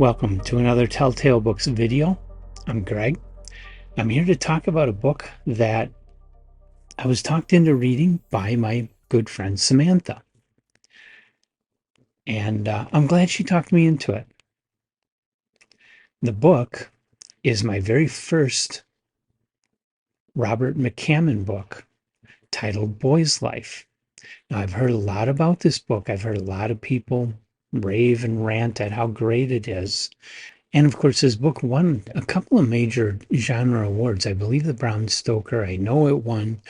Welcome to another Telltale Books video. I'm Greg. I'm here to talk about a book that I was talked into reading by my good friend Samantha. And I'm glad she talked me into it. The book is my very first Robert McCammon book titled Boy's Life. Now, I've heard a lot about this book. I've heard a lot of people rave and rant at how great it is. And of course, this book won a couple of major genre awards. I believe the Bram Stoker, I know it won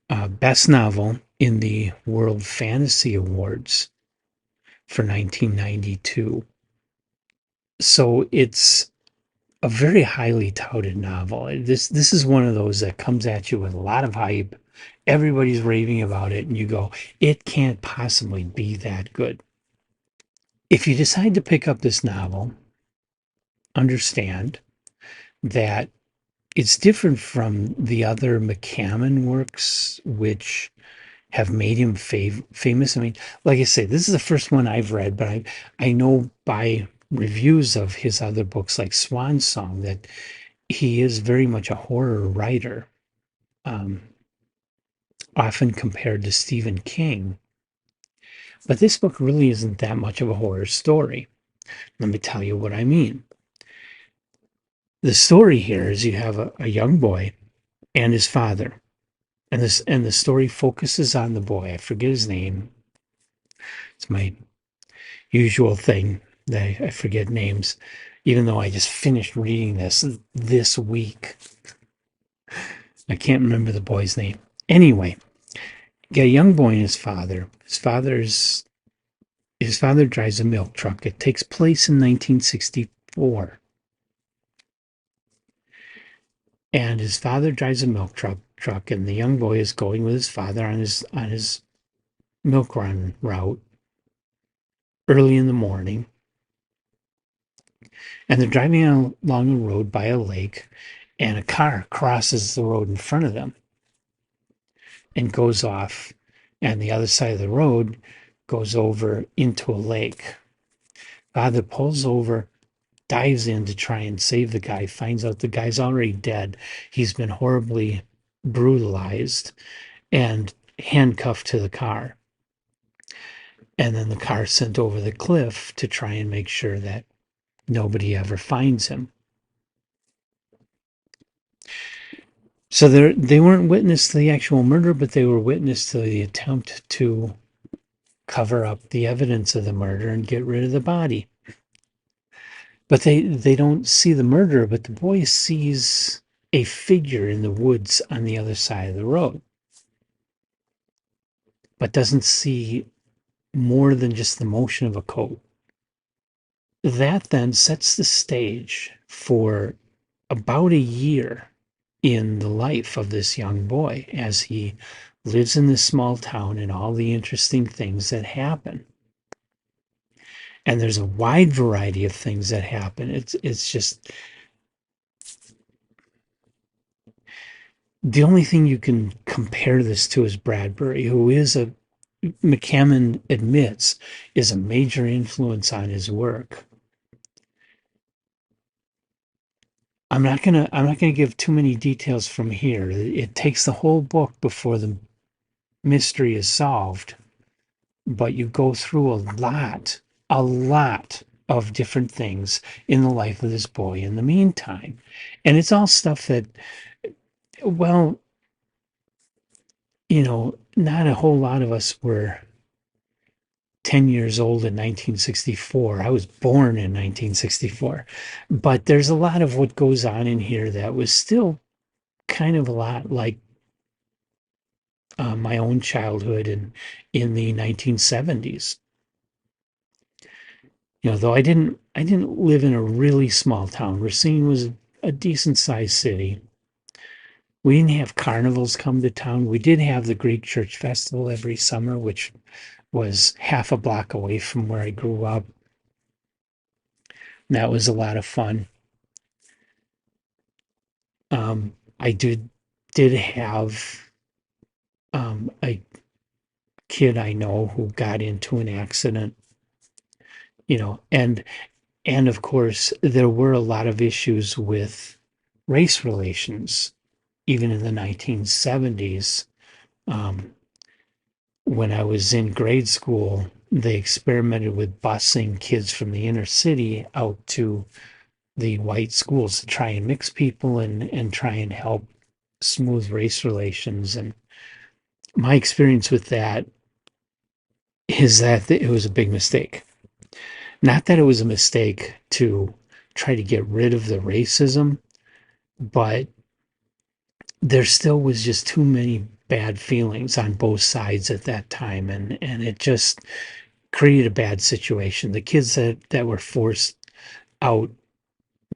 Best Novel in the World Fantasy Awards for 1992. So it's a very highly touted novel. This is one of those that comes at you with a lot of hype. Everybody's raving about it, and you go, it can't possibly be that good. If you decide to pick up this novel, understand that it's different from the other McCammon works, which have made him famous. I mean, like I say, this is the first one I've read, but I know by reviews of his other books like Swan Song that he is very much a horror writer, um, often compared to Stephen King. But this book really isn't that much of a horror story. Let me tell you what I mean. The story here is you have a young boy and his father. And the story focuses on the boy. I forget his name. It's my usual thing that I forget names, even though I just finished reading this week. I can't remember the boy's name. Anyway, you got a young boy and his father. His father drives a milk truck. It takes place in 1964. And his father drives a milk truck, and the young boy is going with his father on his milk run route early in the morning. And they're driving along a road by a lake, and a car crosses the road in front of them and goes off, and the other side of the road goes over into a lake. Father pulls over, dives in to try and save the guy, finds out the guy's already dead. He's been horribly brutalized and handcuffed to the car. And then the car's sent over the cliff to try and make sure that nobody ever finds him. So they weren't witness to the actual murder, but they were witness to the attempt to cover up the evidence of the murder and get rid of the body. But they don't see the murderer, but the boy sees a figure in the woods on the other side of the road, but doesn't see more than just the motion of a coat. That then sets the stage for about a year in the life of this young boy as he lives in this small town and all the interesting things that happen. And there's a wide variety of things that happen. It's just the only thing you can compare this to is Bradbury, who McCammon admits is a major influence on his work. I'm not gonna give too many details from here. It takes the whole book before the mystery is solved, but you go through a lot of different things in the life of this boy in the meantime. And it's all stuff that, well, not a whole lot of us were 10 years old in 1964. I was born in 1964. But there's a lot of what goes on in here that was still kind of a lot like my own childhood in the 1970s. Though I didn't live in a really small town. Racine was a decent sized city. We didn't have carnivals come to town. We did have the Greek Church Festival every summer, which was half a block away from where I grew up. That was a lot of fun. I did have a kid I know who got into an accident, and And of course, there were a lot of issues with race relations, even in the 1970s. Um, when I was in grade school, they experimented with busing kids from the inner city out to the white schools to try and mix people and try and help smooth race relations. And my experience with that is that it was a big mistake. Not that it was a mistake to try to get rid of the racism, but there still was just too many bad feelings on both sides at that time, and it just created a bad situation. The kids that were forced out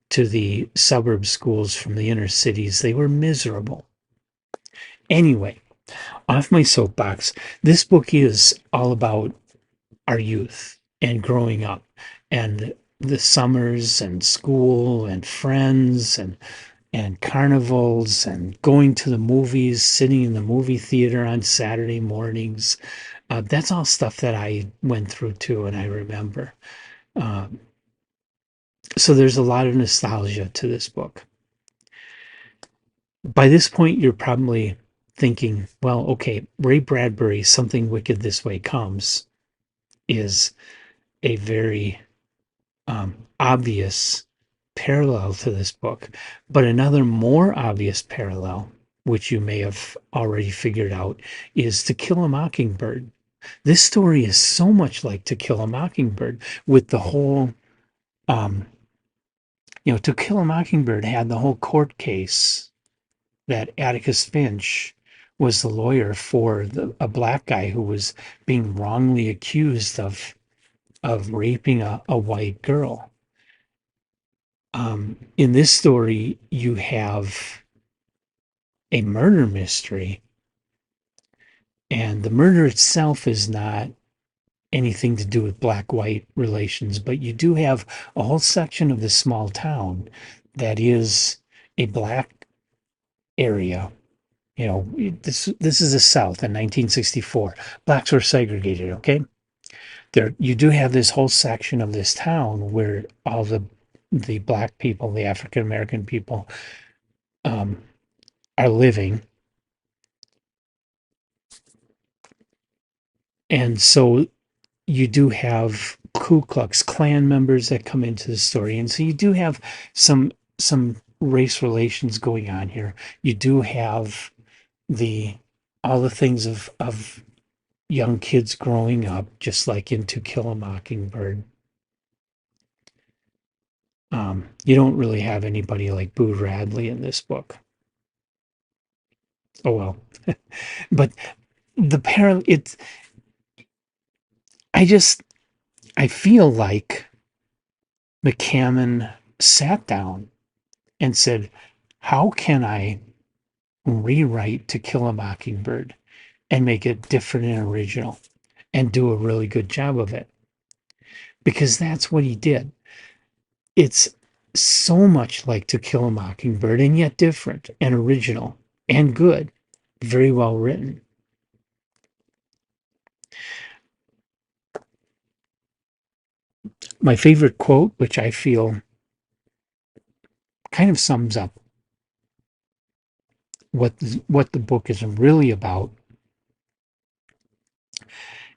to the suburb schools from the inner cities, they were miserable. Anyway, off my soapbox, this book is all about our youth and growing up and the summers and school and friends and carnivals and going to the movies, sitting in the movie theater on Saturday mornings. That's all stuff that I went through too, and I remember. Um, so there's a lot of nostalgia to this book. By this point, you're probably thinking, well, okay, Ray Bradbury's Something Wicked This Way Comes is a very obvious parallel to this book. But another more obvious parallel, which you may have already figured out, is To Kill a Mockingbird. This story is so much like To Kill a Mockingbird with the whole, um, To Kill a Mockingbird had the whole court case that Atticus Finch was the lawyer for a black guy who was being wrongly accused of raping a white girl. In this story, you have a murder mystery, and the murder itself is not anything to do with black white relations, but you do have a whole section of this small town that is a black area. This is the South in 1964. Blacks were segregated, okay? There you do have this whole section of this town where all the black people, the African American people, um, are living. And so you do have Ku Klux Klan members that come into the story. And so you do have some race relations going on here. You do have the all the things of young kids growing up, just like in To Kill a Mockingbird. You don't really have anybody like Boo Radley in this book. Oh well, but the parent, it's I just I feel like McCammon sat down and said, "How can I rewrite To Kill a Mockingbird and make it different and original and do a really good job of it?" Because that's what he did. It's so much like To Kill a Mockingbird and yet different and original and good, very well written. My favorite quote, which I feel kind of sums up what the book is really about,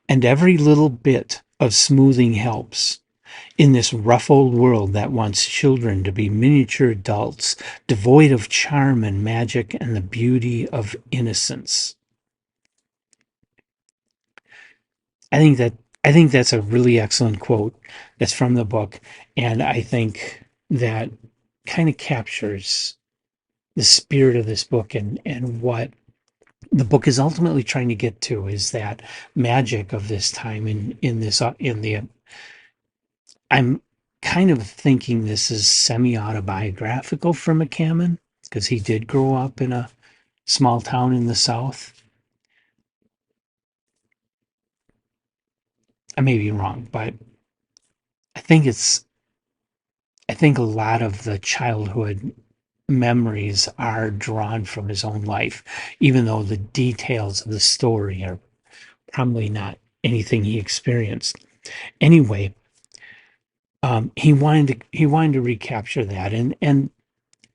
and every little bit of smoothing helps in this rough old world that wants children to be miniature adults, devoid of charm and magic and the beauty of innocence. I think that I think that's a really excellent quote that's from the book, and I think that kind of captures the spirit of this book and what the book is ultimately trying to get to is that magic of this time in this in the I'm kind of thinking this is semi-autobiographical for McCammon because he did grow up in a small town in the South. I may be wrong, but I think it's I think a lot of the childhood memories are drawn from his own life, even though the details of the story are probably not anything he experienced. Anyway, he wanted to recapture that, and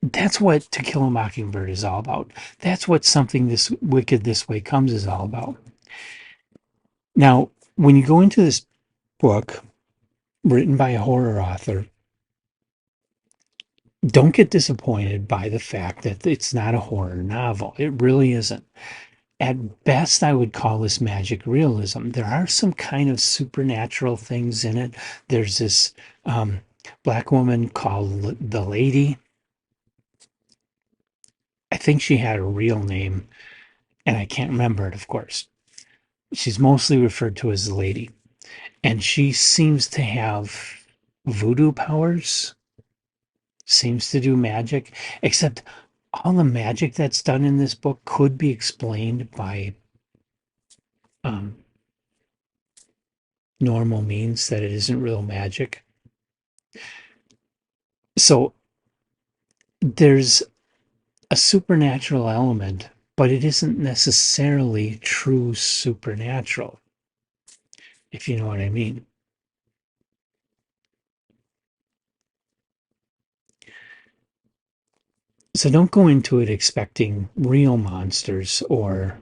that's what To Kill a Mockingbird is all about. That's what Something This Wicked This Way Comes is all about. Now, when you go into this book written by a horror author, don't get disappointed by the fact that it's not a horror novel. It really isn't. At best, I would call this magic realism. There are some kind of supernatural things in it. There's this um, black woman called the Lady. I think she had a real name, and I can't remember it, of course. She's mostly referred to as the Lady, and she seems to have voodoo powers, seems to do magic, except all the magic that's done in this book could be explained by um, normal means, that it isn't real magic. So there's a supernatural element, but it isn't necessarily true supernatural, if you know what I mean. So don't go into it expecting real monsters or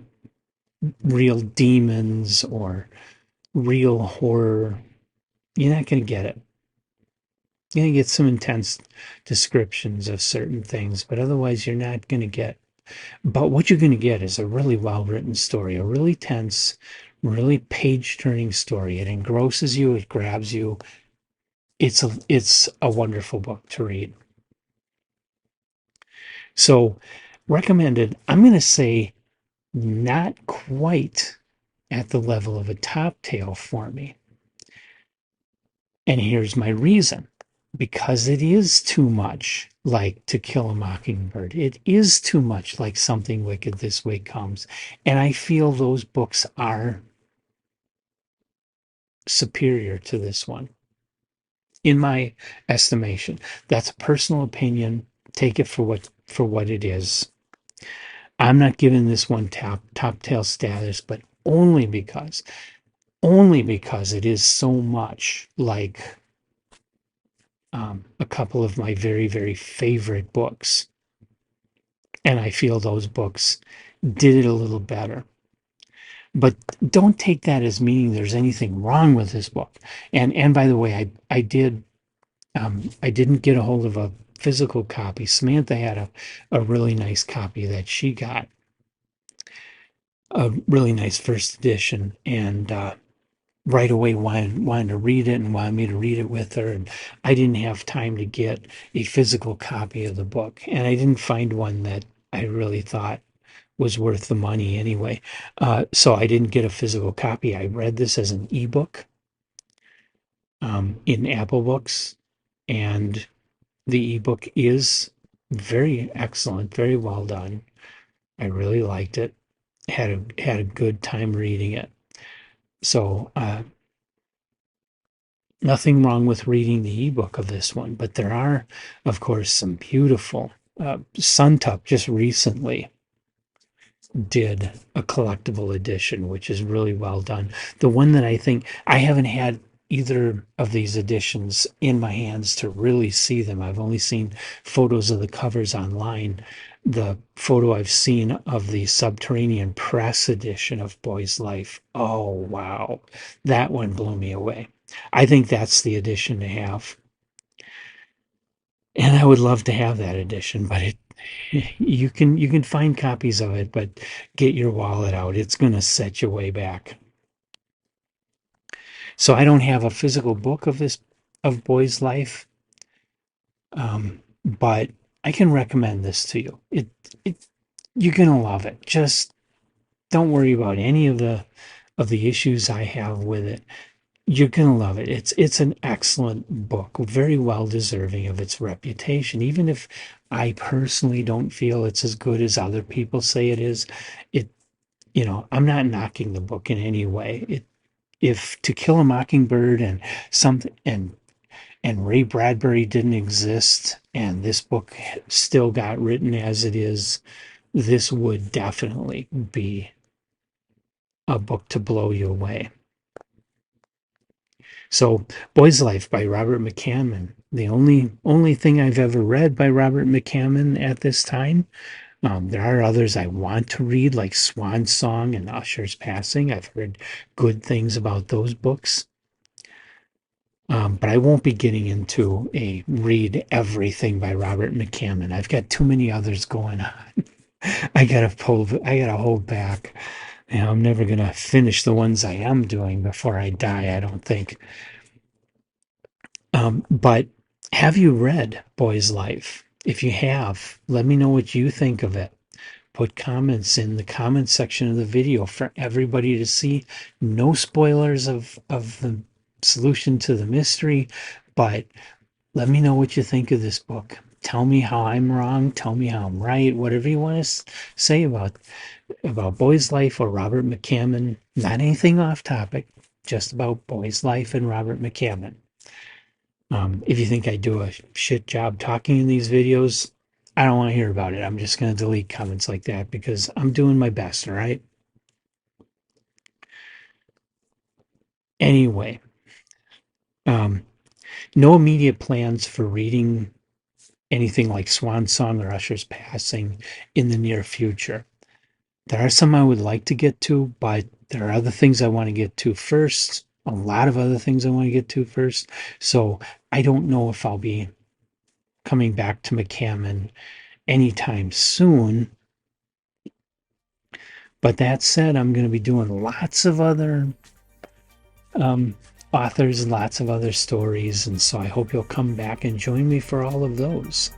real demons or real horror. You're not going to get it. You're going to get some intense descriptions of certain things, but otherwise, you're not going to get. But what you're going to get is a really well written story, a really tense, really page turning story. It engrosses you, it grabs you. It's a wonderful book to read. So, recommended. I'm going to say not quite at the level of a top tail for me. And here's my reason. Because it is too much like To Kill a Mockingbird. It is too much like Something Wicked This Way Comes. And I feel those books are superior to this one, in my estimation. That's a personal opinion. Take it for what it is. I'm not giving this one top tail status, but only because it is so much like a couple of my very, very favorite books. And I feel those books did it a little better. But don't take that as meaning there's anything wrong with this book. And by the way, I didn't get a hold of a physical copy. Samantha had a really nice copy that she got, a really nice first edition, and right away wanted to read it and wanted me to read it with her. And I didn't have time to get a physical copy of the book, and I didn't find one that I really thought was worth the money anyway. So I didn't get a physical copy. I read this as an ebook in Apple Books, and the ebook is very excellent, very well done. I really liked it. Had a good time reading it. So nothing wrong with reading the ebook of this one, but there are, of course, some beautiful. Suntup just recently did a collectible edition, which is really well done. The one that I think I haven't had either of these editions in my hands to really see them. I've only seen photos of the covers online. The photo I've seen of the Subterranean Press edition of Boy's Life. Oh, wow. That one blew me away. I think that's the edition to have. And I would love to have that edition, but you can find copies of it, but get your wallet out. It's going to set you way back. So I don't have a physical book of Boy's Life, but I can recommend this to you. It you're gonna love it. Just don't worry about any of the issues I have with it. You're gonna love it. It's an excellent book, very well deserving of its reputation. Even if I personally don't feel it's as good as other people say it is, it I'm not knocking the book in any way. If To Kill a Mockingbird something and Ray Bradbury didn't exist and this book still got written as it is, this would definitely be a book to blow you away. So, Boy's Life by Robert McCammon. The only thing I've ever read by Robert McCammon at this time. There are others I want to read, like Swan Song and Usher's Passing. I've heard good things about those books. But I won't be getting into a read everything by Robert McCammon. I've got too many others going on. I gotta hold back. You know, I'm never gonna finish the ones I am doing before I die, I don't think. But have you read Boy's Life? If you have, let me know what you think of it. Put comments in the comment section of the video for everybody to see. No spoilers of the solution to the mystery, but let me know what you think of this book. Tell me how I'm wrong. Tell me how I'm right. Whatever you want to say about Boy's Life or Robert McCammon. Not anything off topic, just about Boy's Life and Robert McCammon. If you think I do a shit job talking in these videos, I don't want to hear about it. I'm just going to delete comments like that because I'm doing my best, all right? Anyway, no immediate plans for reading anything like Swan Song or Usher's Passing in the near future. There are some I would like to get to, but there are other things I want to get to first. A lot of other things I want to get to first. So I don't know if I'll be coming back to McCammon anytime soon. But that said, I'm going to be doing lots of other authors and lots of other stories. And so I hope you'll come back and join me for all of those.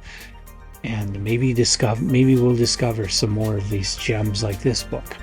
And maybe we'll discover some more of these gems like this book.